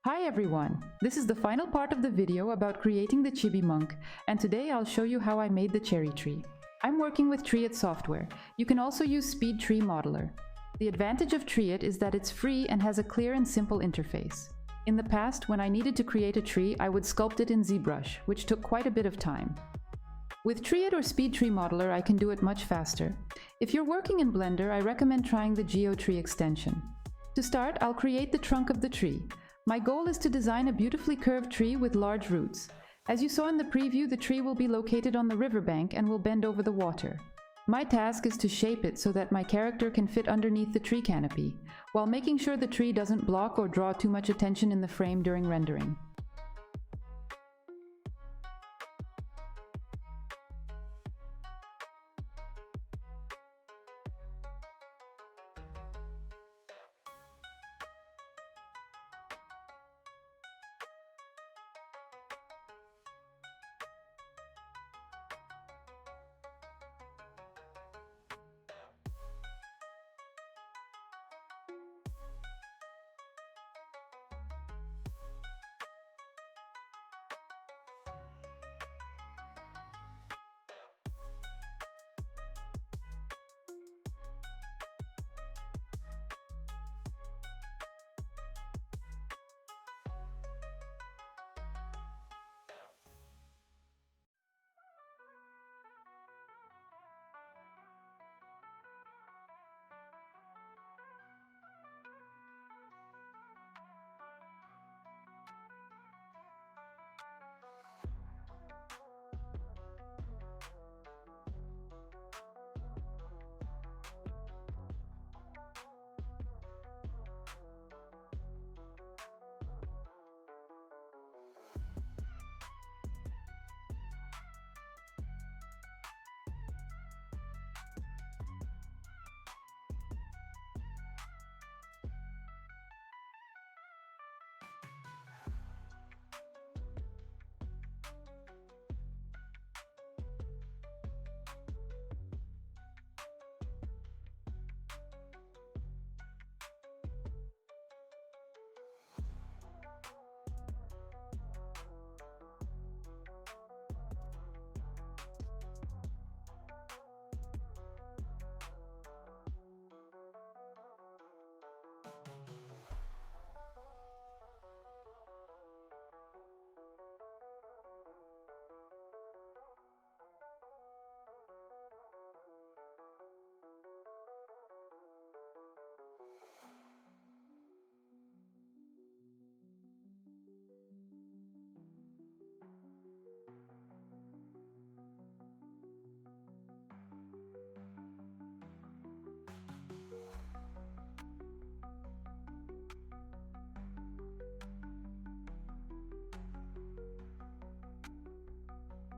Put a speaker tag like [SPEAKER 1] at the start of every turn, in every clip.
[SPEAKER 1] Hi everyone! This is the final part of the video about creating the chibi monk, and today I'll show you how I made the cherry tree. I'm working with Treeit software. You can also use Speed Tree Modeler. The advantage of Treeit is that it's free and has a clear and simple interface. In the past, when I needed to create a tree, I would sculpt it in ZBrush, which took quite a bit of time. With Treeit or Speed Tree Modeler, I can do it much faster. If you're working in Blender, I recommend trying the GeoTree extension. To start, I'll create the trunk of the tree. My goal is to design a beautifully curved tree with large roots. As you saw in the preview, the tree will be located on the riverbank and will bend over the water. My task is to shape it so that my character can fit underneath the tree canopy, while making sure the tree doesn't block or draw too much attention in the frame during rendering.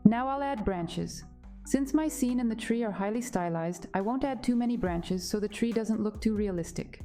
[SPEAKER 1] Now I'll add branches. Since my scene and the tree are highly stylized, I won't add too many branches so the tree doesn't look too realistic.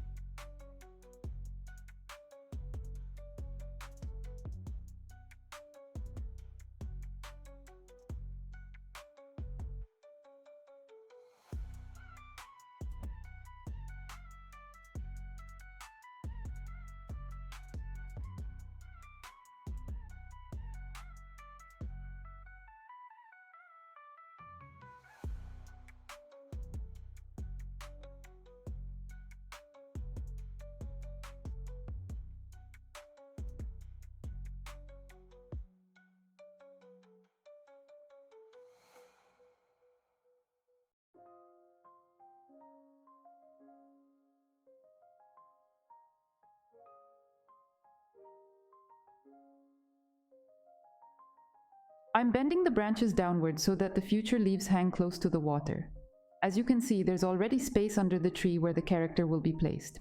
[SPEAKER 1] I'm bending the branches downward so that the future leaves hang close to the water. As you can see, there's already space under the tree where the character will be placed.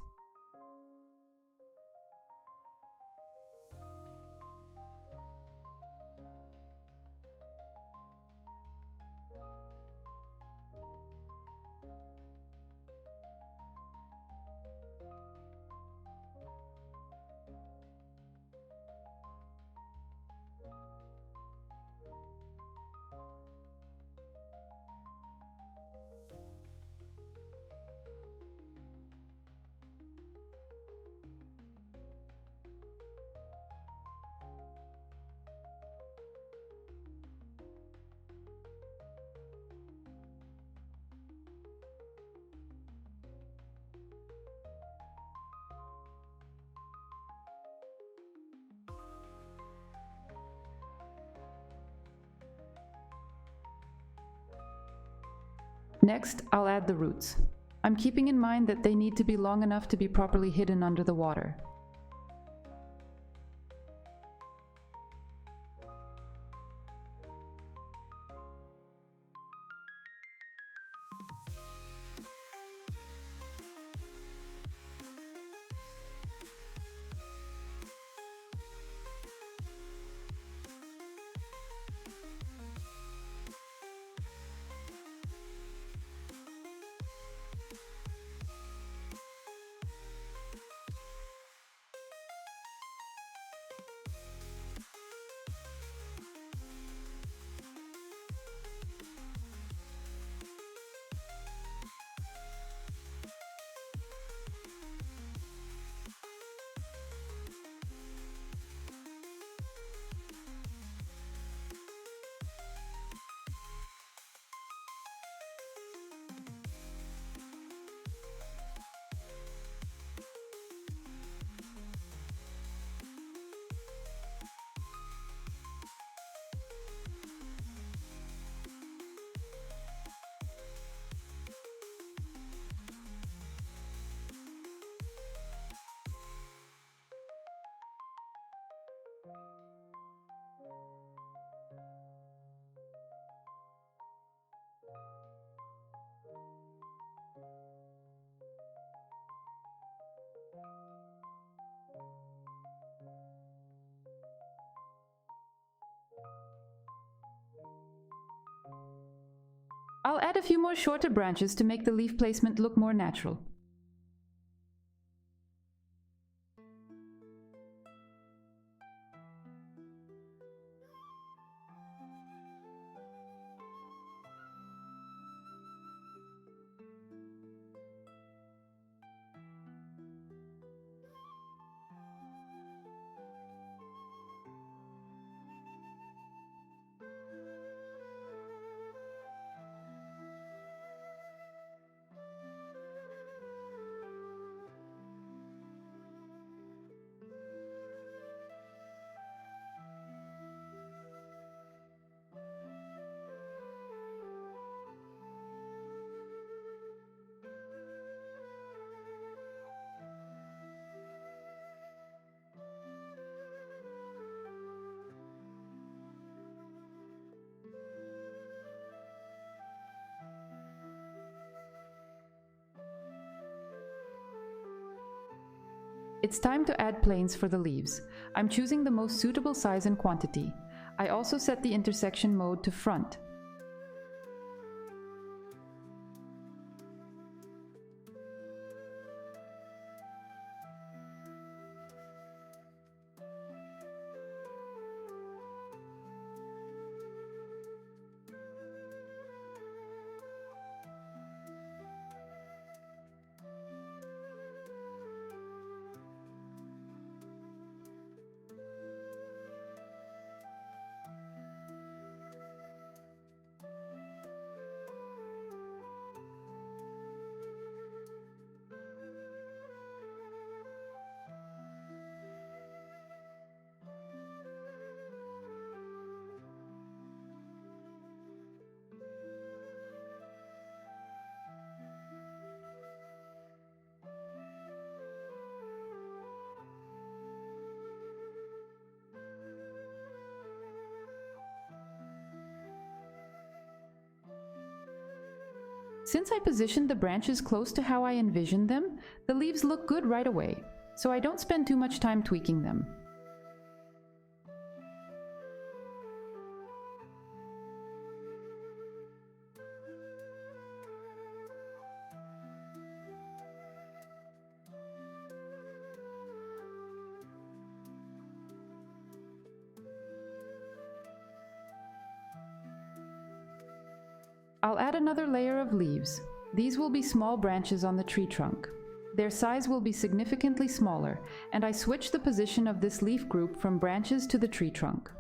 [SPEAKER 1] Next, I'll add the roots. I'm keeping in mind that they need to be long enough to be properly hidden under the water. I'll add a few more shorter branches to make the leaf placement look more natural. It's time to add planes for the leaves. I'm choosing the most suitable size and quantity. I also set the intersection mode to front. Since I positioned the branches close to how I envisioned them, the leaves look good right away, so I don't spend too much time tweaking them. I'll add another layer of leaves. These will be small branches on the tree trunk. Their size will be significantly smaller, and I switch the position of this leaf group from branches to the tree trunk.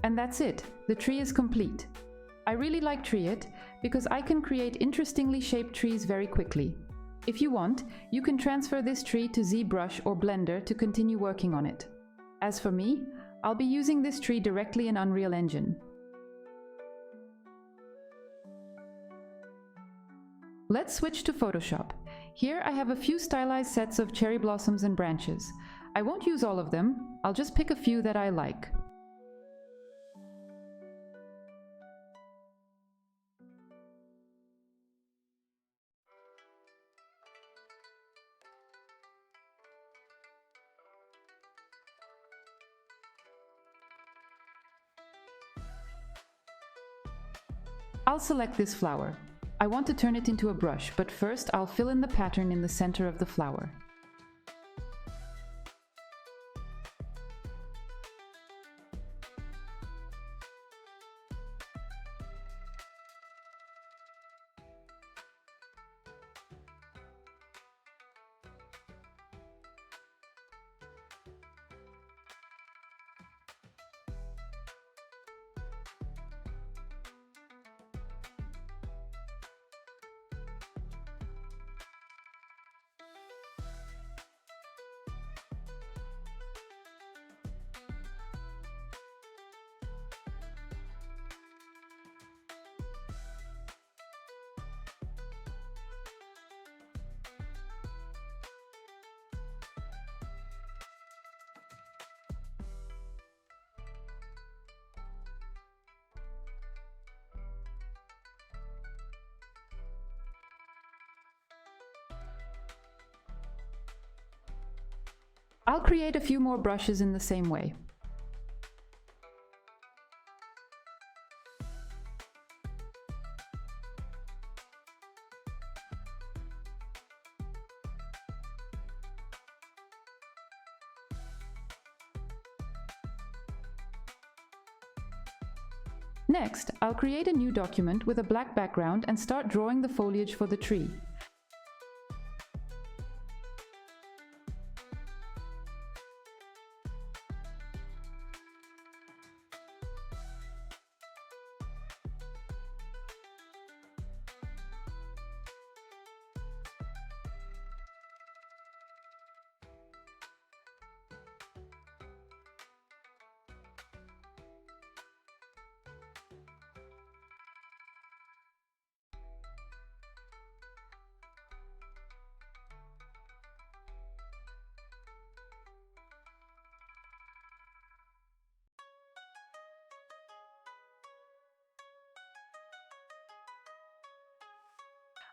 [SPEAKER 1] And that's it, the tree is complete. I really like TreeIt because I can create interestingly shaped trees very quickly. If you want, you can transfer this tree to ZBrush or Blender to continue working on it. As for me, I'll be using this tree directly in Unreal Engine. Let's switch to Photoshop. Here I have a few stylized sets of cherry blossoms and branches. I won't use all of them, I'll just pick a few that I like. I'll select this flower. I want to turn it into a brush, but first I'll fill in the pattern in the center of the flower. I'll create a few more brushes in the same way. Next, I'll create a new document with a black background and start drawing the foliage for the tree.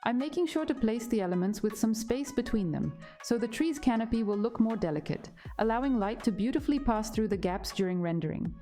[SPEAKER 1] I'm making sure to place the elements with some space between them, so the tree's canopy will look more delicate, allowing light to beautifully pass through the gaps during rendering.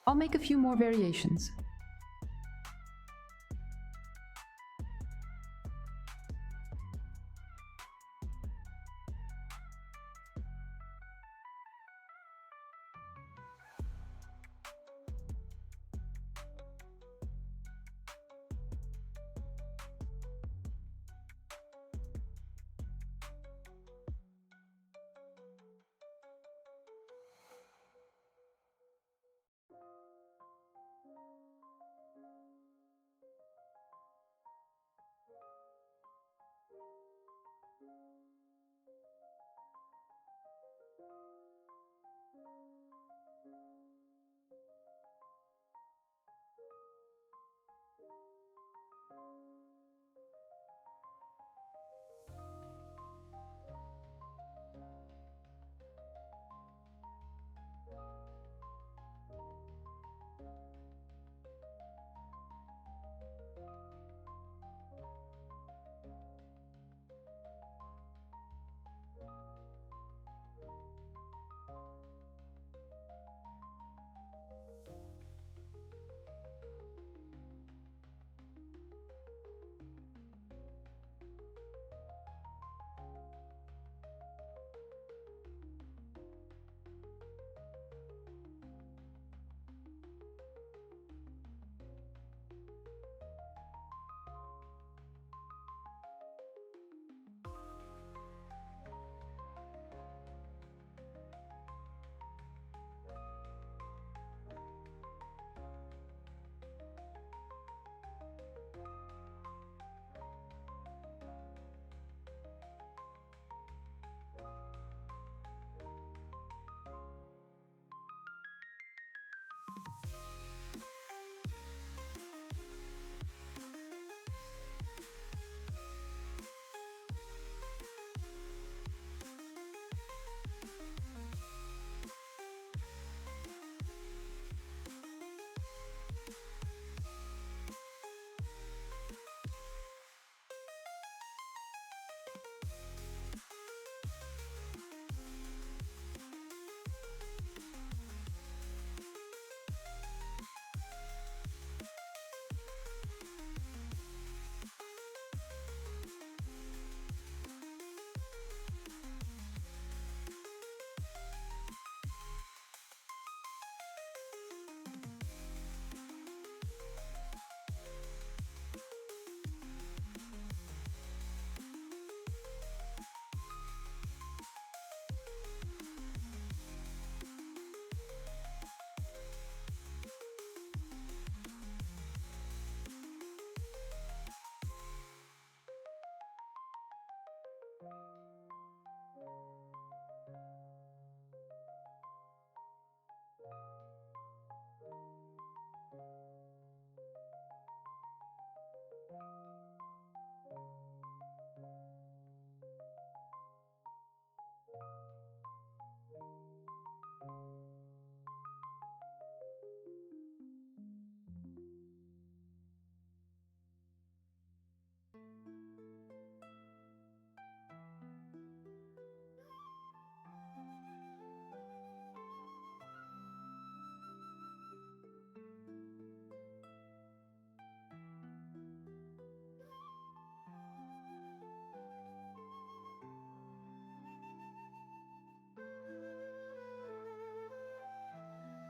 [SPEAKER 1] I'll make a few more variations.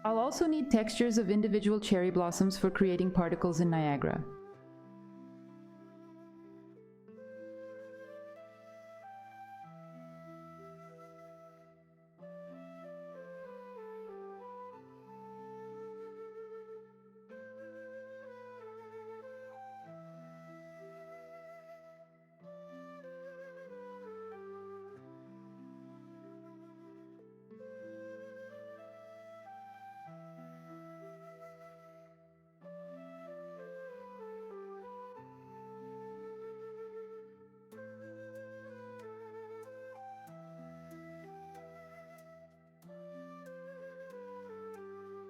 [SPEAKER 1] I'll also need textures of individual cherry blossoms for creating particles in Niagara.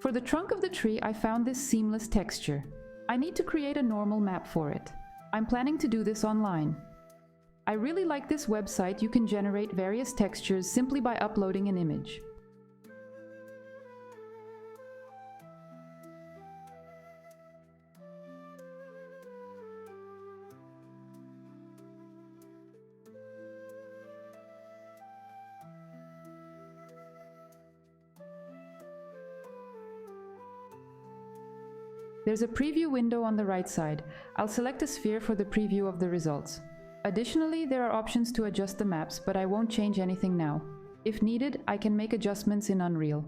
[SPEAKER 1] For the trunk of the tree, I found this seamless texture. I need to create a normal map for it. I'm planning to do this online. I really like this website. You can generate various textures simply by uploading an image. There's a preview window on the right side. I'll select a sphere for the preview of the results. Additionally, there are options to adjust the maps, but I won't change anything now. If needed, I can make adjustments in Unreal.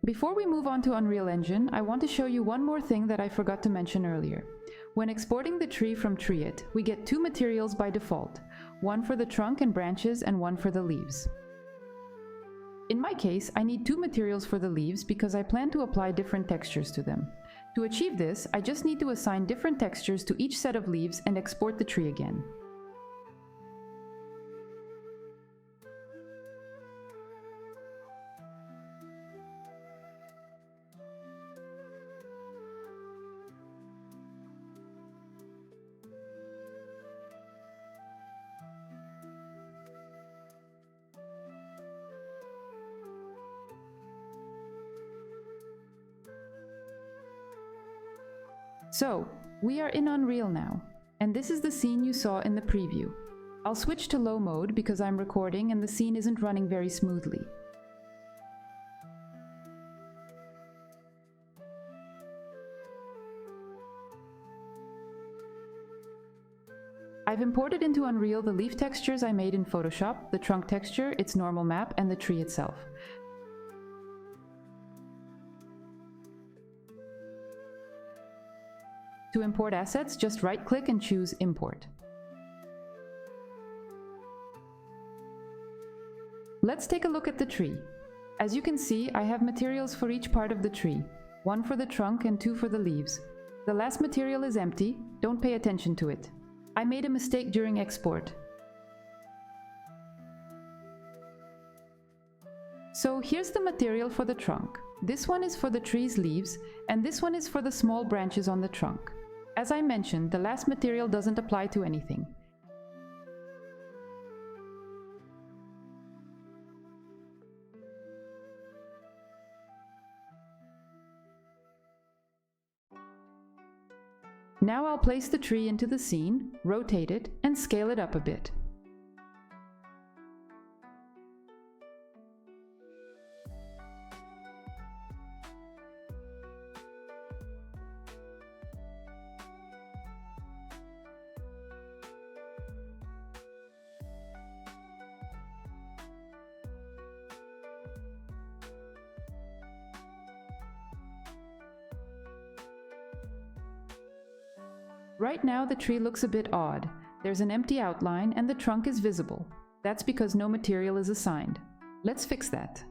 [SPEAKER 1] Before we move on to Unreal Engine, I want to show you one more thing that I forgot to mention earlier. When exporting the tree from Treeit, we get two materials by default, one for the trunk and branches and one for the leaves. In my case, I need two materials for the leaves because I plan to apply different textures to them. To achieve this, I just need to assign different textures to each set of leaves and export the tree again. So, we are in Unreal now, and this is the scene you saw in the preview. I'll switch to low mode because I'm recording and the scene isn't running very smoothly. I've imported into Unreal the leaf textures I made in Photoshop, the trunk texture, its normal map, and the tree itself. To import assets, just right-click and choose Import. Let's take a look at the tree. As you can see, I have materials for each part of the tree, one for the trunk and two for the leaves. The last material is empty, don't pay attention to it. I made a mistake during export. So here's the material for the trunk. This one is for the tree's leaves, and this one is for the small branches on the trunk. As I mentioned, the last material doesn't apply to anything. Now I'll place the tree into the scene, rotate it, and scale it up a bit. Right now the tree looks a bit odd. There's an empty outline and the trunk is visible. That's because no material is assigned. Let's fix that.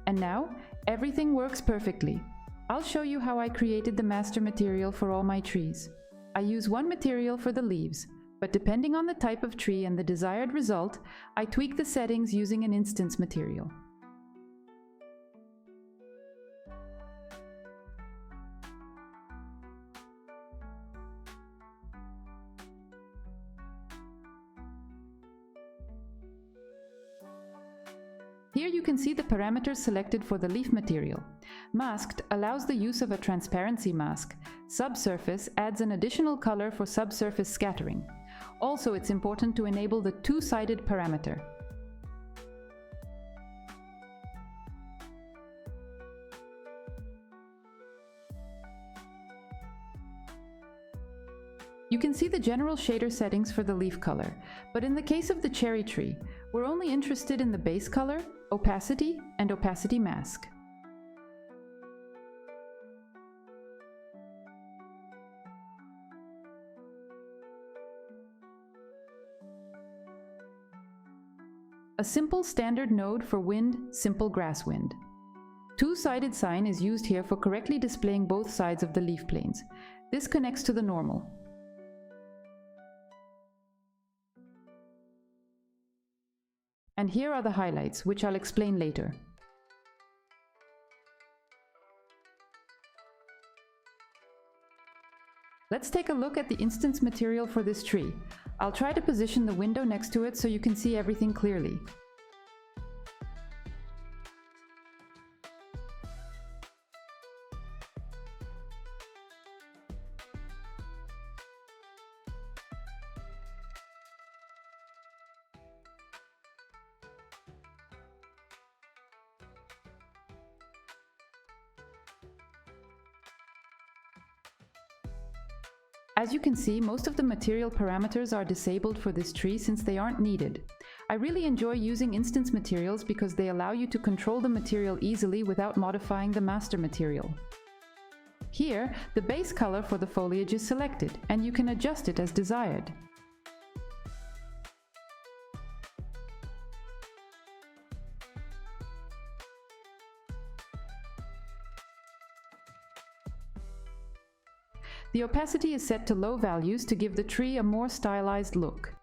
[SPEAKER 1] And now, everything works perfectly. I'll show you how I created the master material for all my trees. I use one material for the leaves, but depending on the type of tree and the desired result, I tweak the settings using an instance material. Here you can see the parameters selected for the leaf material. Masked allows the use of a transparency mask. Subsurface adds an additional color for subsurface scattering. Also, it's important to enable the two-sided parameter. You can see the general shader settings for the leaf color, but in the case of the cherry tree, we're only interested in the base color, opacity, and opacity mask. A simple standard node for wind, simple grass wind. Two-sided sign is used here for correctly displaying both sides of the leaf planes. This connects to the normal. And here are the highlights, which I'll explain later. Let's take a look at the instance material for this tree. I'll try to position the window next to it so you can see everything clearly. As you can see, most of the material parameters are disabled for this tree since they aren't needed. I really enjoy using instance materials because they allow you to control the material easily without modifying the master material. Here, the base color for the foliage is selected, and you can adjust it as desired. The opacity is set to low values to give the tree a more stylized look.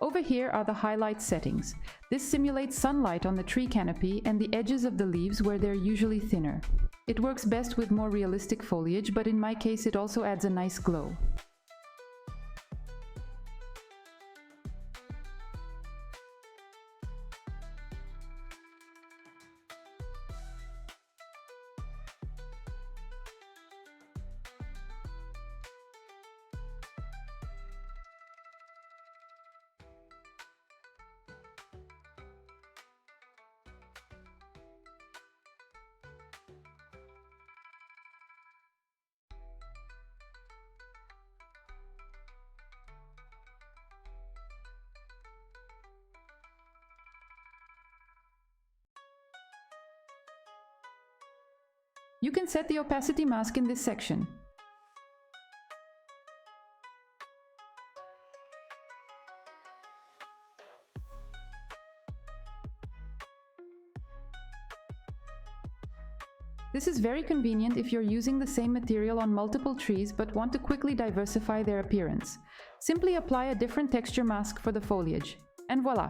[SPEAKER 1] Over here are the highlight settings. This simulates sunlight on the tree canopy and the edges of the leaves where they're usually thinner. It works best with more realistic foliage, but in my case it also adds a nice glow. You can set the opacity mask in this section. This is very convenient if you're using the same material on multiple trees but want to quickly diversify their appearance. Simply apply a different texture mask for the foliage, and voila!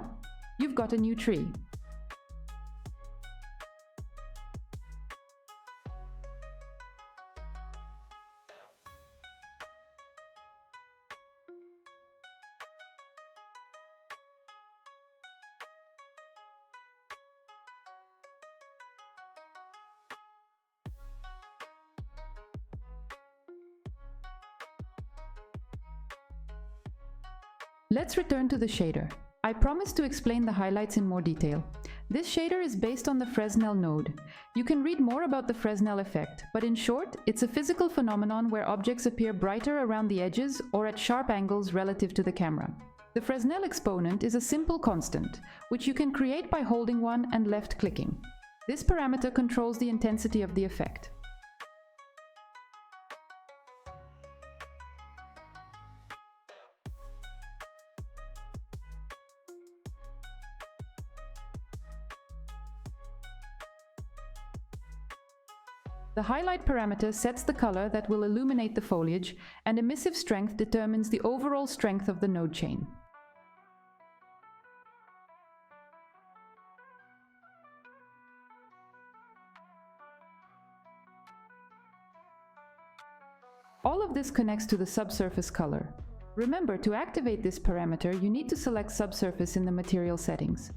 [SPEAKER 1] You've got a new tree. Let's return to the shader. I promised to explain the highlights in more detail. This shader is based on the Fresnel node. You can read more about the Fresnel effect, but in short, it's a physical phenomenon where objects appear brighter around the edges or at sharp angles relative to the camera. The Fresnel exponent is a simple constant, which you can create by holding one and left-clicking. This parameter controls the intensity of the effect. The highlight parameter sets the color that will illuminate the foliage, and emissive strength determines the overall strength of the node chain. All of this connects to the subsurface color. Remember, to activate this parameter, you need to select subsurface in the material settings.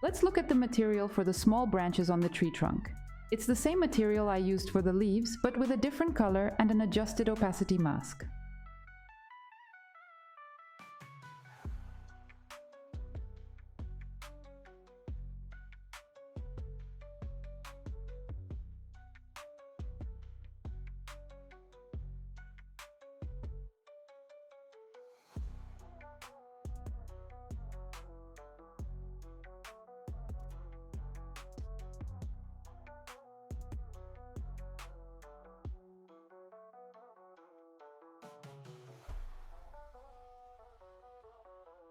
[SPEAKER 1] Let's look at the material for the small branches on the tree trunk. It's the same material I used for the leaves, but with a different color and an adjusted opacity mask.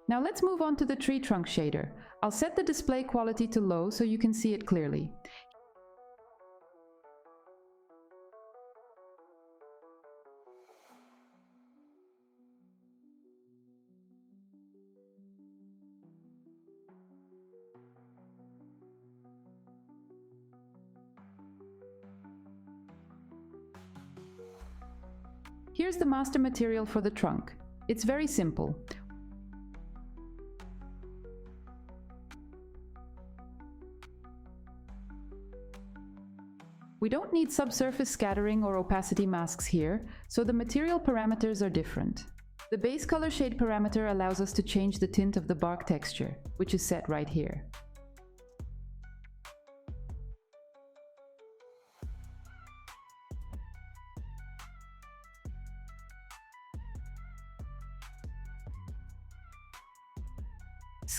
[SPEAKER 1] Now let's move on to the tree trunk shader. I'll set the display quality to low so you can see it clearly. Here's the master material for the trunk. It's very simple. We don't need subsurface scattering or opacity masks here, so the material parameters are different. The base color shade parameter allows us to change the tint of the bark texture, which is set right here.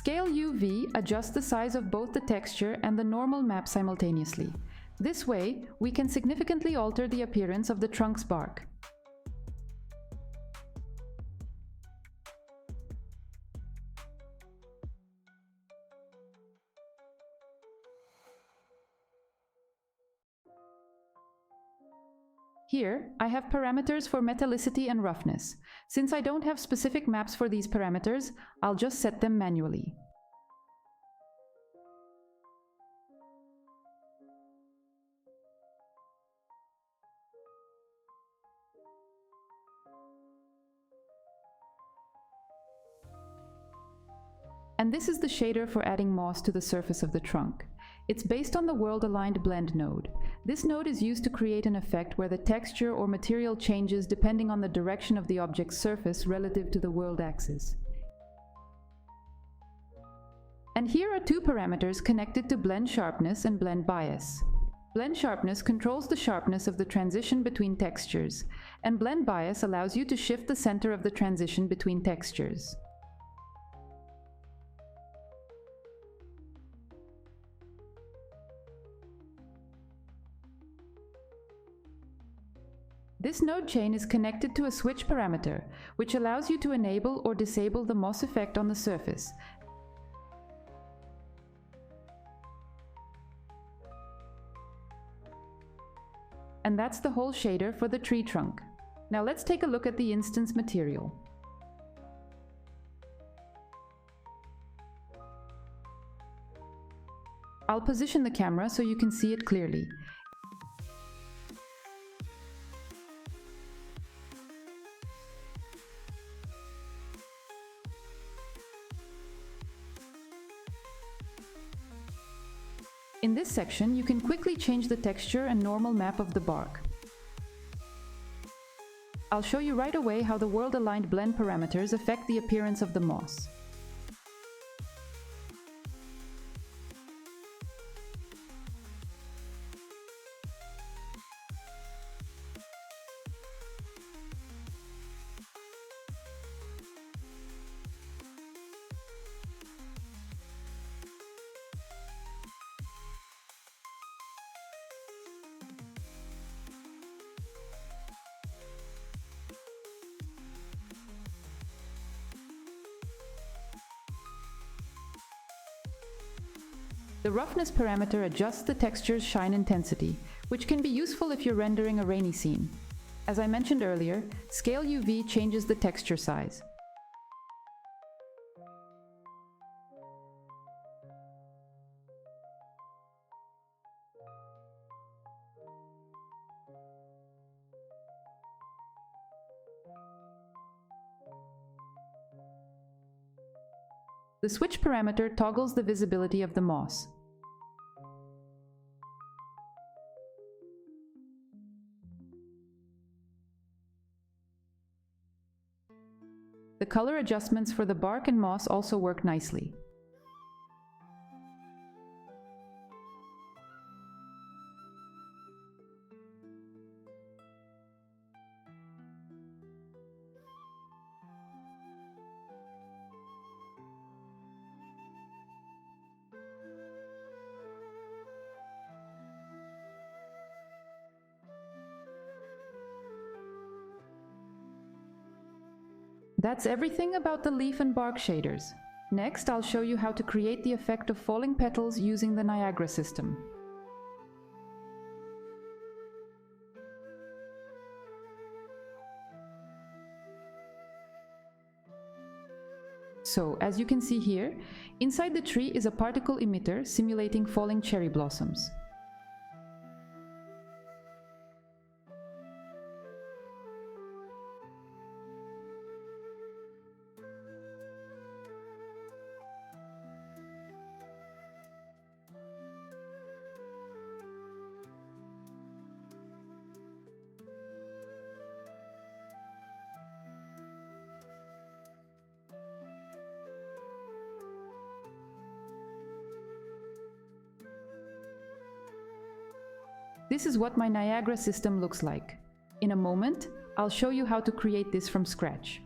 [SPEAKER 1] Scale UV adjusts the size of both the texture and the normal map simultaneously. This way, we can significantly alter the appearance of the trunk's bark. Here, I have parameters for metallicity and roughness. Since I don't have specific maps for these parameters, I'll just set them manually. And this is the shader for adding moss to the surface of the trunk. It's based on the world-aligned blend node. This node is used to create an effect where the texture or material changes depending on the direction of the object's surface relative to the world axis. And here are two parameters connected to blend sharpness and blend bias. Blend sharpness controls the sharpness of the transition between textures, and blend bias allows you to shift the center of the transition between textures. This node chain is connected to a switch parameter, which allows you to enable or disable the moss effect on the surface. And that's the whole shader for the tree trunk. Now let's take a look at the instance material. I'll position the camera so you can see it clearly. In this section, you can quickly change the texture and normal map of the bark. I'll show you right away how the world-aligned blend parameters affect the appearance of the moss. The roughness parameter adjusts the texture's shine intensity, which can be useful if you're rendering a rainy scene. As I mentioned earlier, Scale UV changes the texture size. The switch parameter toggles the visibility of the moss. The color adjustments for the bark and moss also work nicely. That's everything about the leaf and bark shaders. Next, I'll show you how to create the effect of falling petals using the Niagara system. So, as you can see here, inside the tree is a particle emitter simulating falling cherry blossoms. This is what my Niagara system looks like. In a moment, I'll show you how to create this from scratch.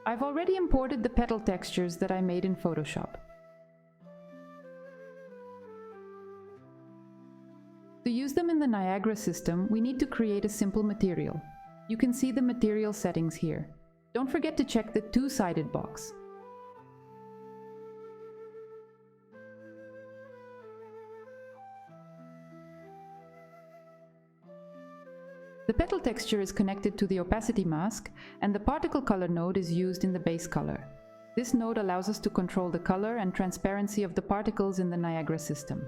[SPEAKER 1] I've already imported the petal textures that I made in Photoshop. To use them in the Niagara system, we need to create a simple material. You can see the material settings here. Don't forget to check the two-sided box. The petal texture is connected to the opacity mask, and the particle color node is used in the base color. This node allows us to control the color and transparency of the particles in the Niagara system.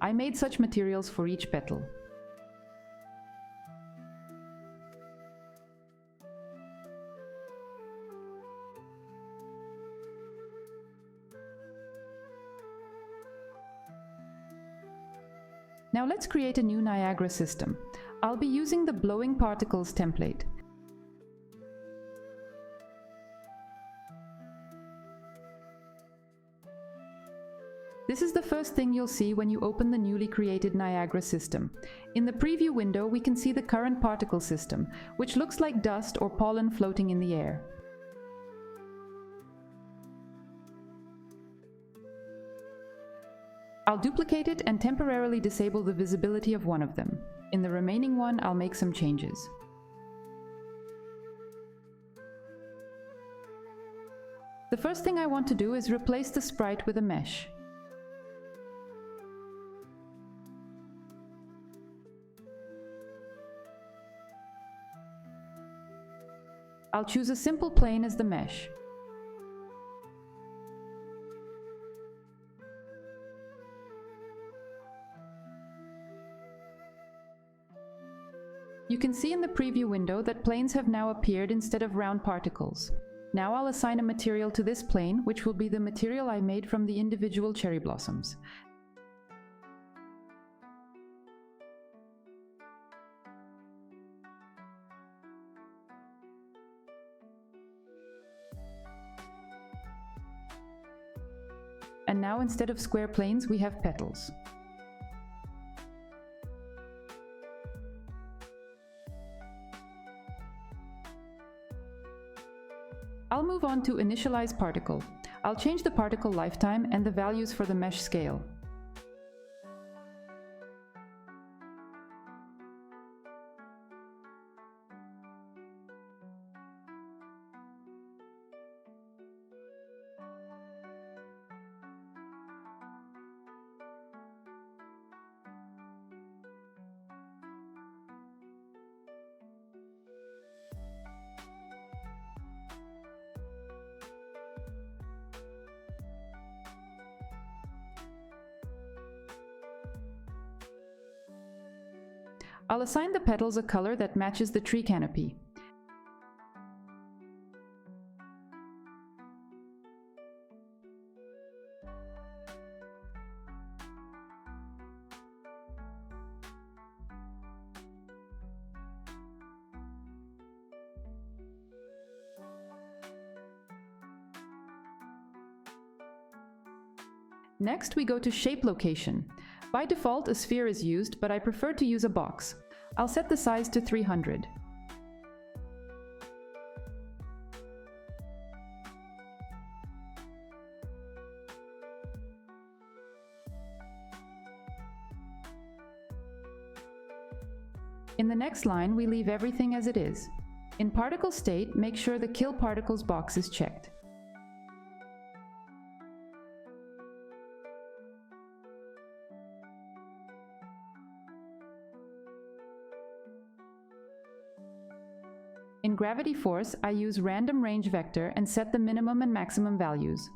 [SPEAKER 1] I made such materials for each petal. Now let's create a new Niagara system. I'll be using the blowing particles template. This is the first thing you'll see when you open the newly created Niagara system. In the preview window, we can see the current particle system, which looks like dust or pollen floating in the air. I'll duplicate it and temporarily disable the visibility of one of them. In the remaining one, I'll make some changes. The first thing I want to do is replace the sprite with a mesh. I'll choose a simple plane as the mesh. You can see in the preview window that planes have now appeared instead of round particles. Now I'll assign a material to this plane, which will be the material I made from the individual cherry blossoms. And now instead of square planes, we have petals. I'll move on to initialize particle. I'll change the particle lifetime and the values for the mesh scale. I'll assign the petals a color that matches the tree canopy. Next, we go to Shape Location. By default, a sphere is used, but I prefer to use a box. I'll set the size to 300. In the next line, we leave everything as it is. In particle state, make sure the Kill Particles box is checked. In gravity force, I use random range vector and set the minimum and maximum values.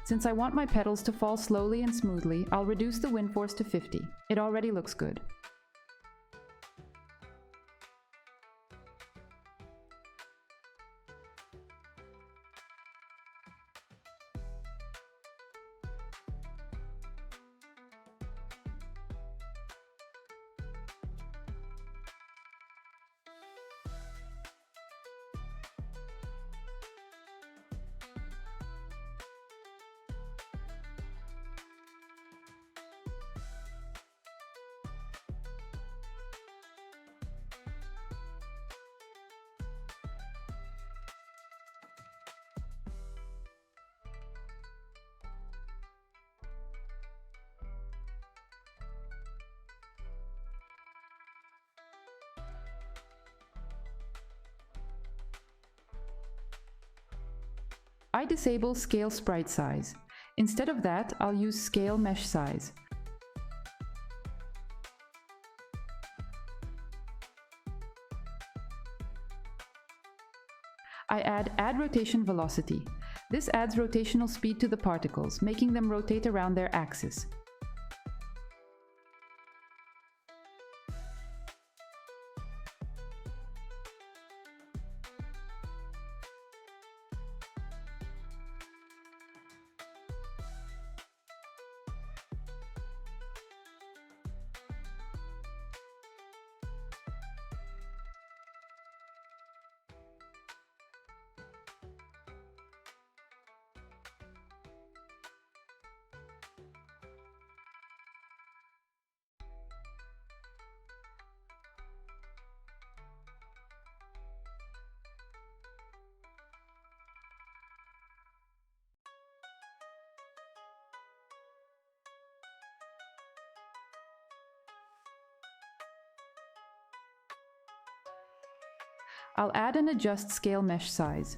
[SPEAKER 1] Since I want my petals to fall slowly and smoothly, I'll reduce the wind force to 50. It already looks good. I disable Scale Sprite Size. Instead of that, I'll use Scale Mesh Size. I add Rotation Velocity. This adds rotational speed to the particles, making them rotate around their axis. I'll add and adjust Scale Mesh Size.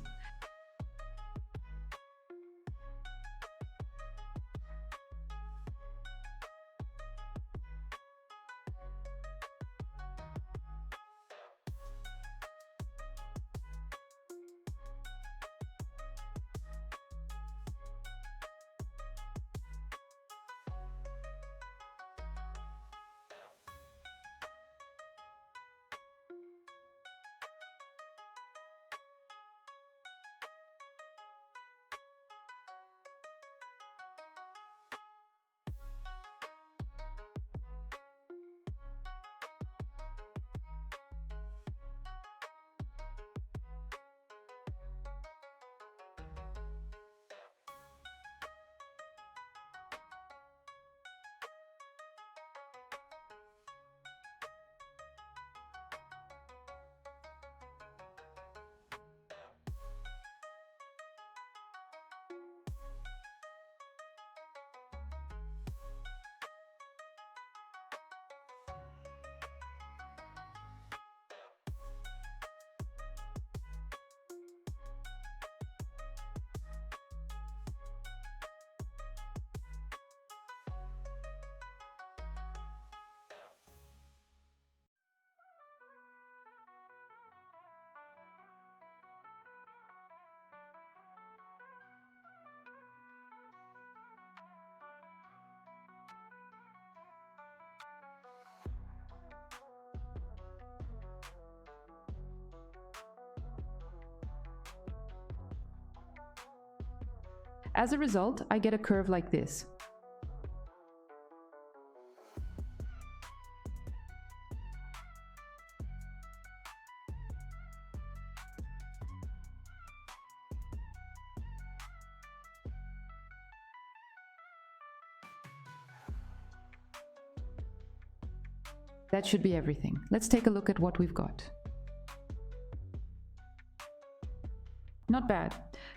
[SPEAKER 1] As a result, I get a curve like this. That should be everything. Let's take a look at what we've got. Not bad.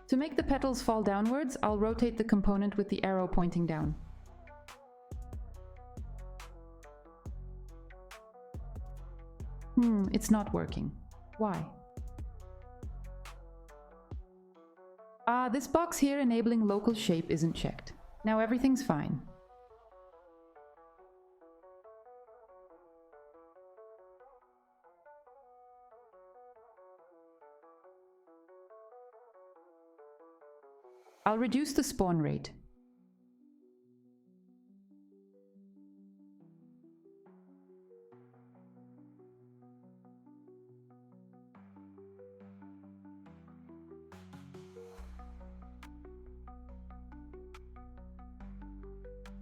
[SPEAKER 1] To make the petals fall downwards, I'll rotate the component with the arrow pointing down. It's not working. Why? This box here enabling local shape isn't checked. Now everything's fine. I'll reduce the spawn rate.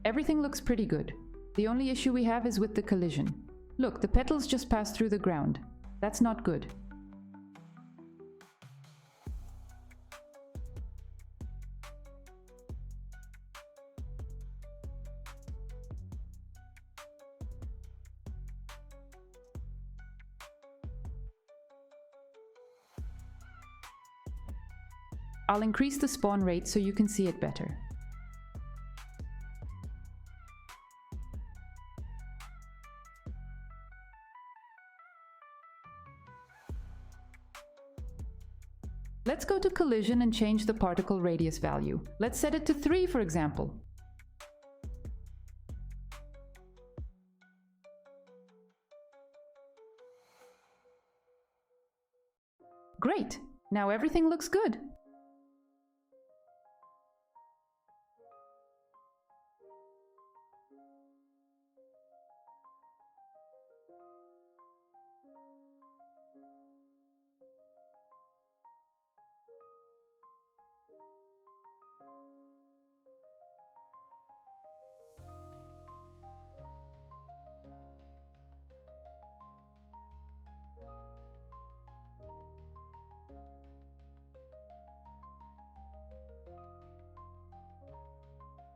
[SPEAKER 1] Everything looks pretty good. The only issue we have is with the collision. Look, the petals just passed through the ground. That's not good. I'll increase the spawn rate so you can see it better. Let's go to collision and change the particle radius value. Let's set it to 3, for example. Great! Now everything looks good.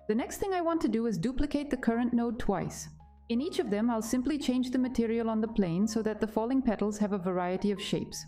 [SPEAKER 1] The next thing I want to do is duplicate the current node twice. In each of them, I'll simply change the material on the plane so that the falling petals have a variety of shapes.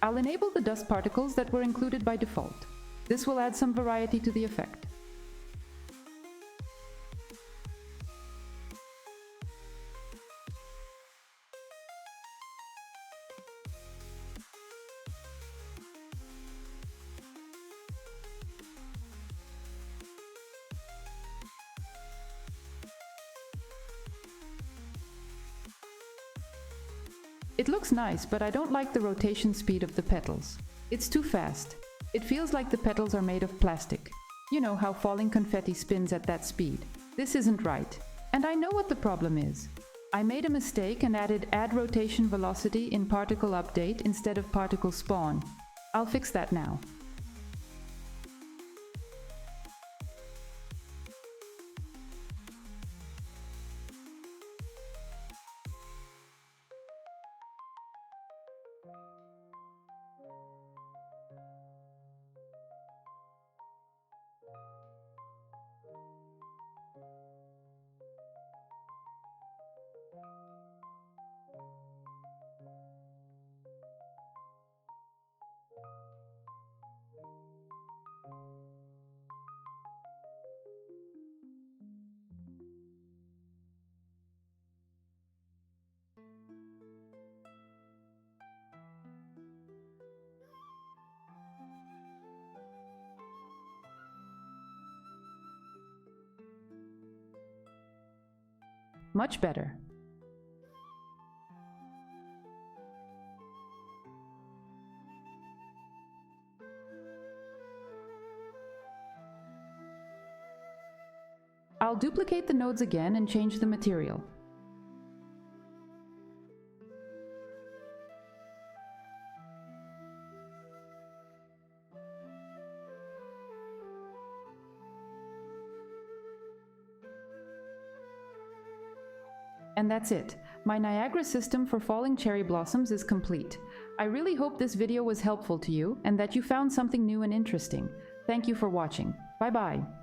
[SPEAKER 1] I'll enable the dust particles that were included by default. This will add some variety to the effect. It looks nice, but I don't like the rotation speed of the petals. It's too fast. It feels like the petals are made of plastic. You know how falling confetti spins at that speed. This isn't right. And I know what the problem is. I made a mistake and added add rotation velocity in particle update instead of particle spawn. I'll fix that now. Much better. I'll duplicate the nodes again and change the material. And that's it. My Niagara system for falling cherry blossoms is complete. I really hope this video was helpful to you and that you found something new and interesting. Thank you for watching. Bye-bye.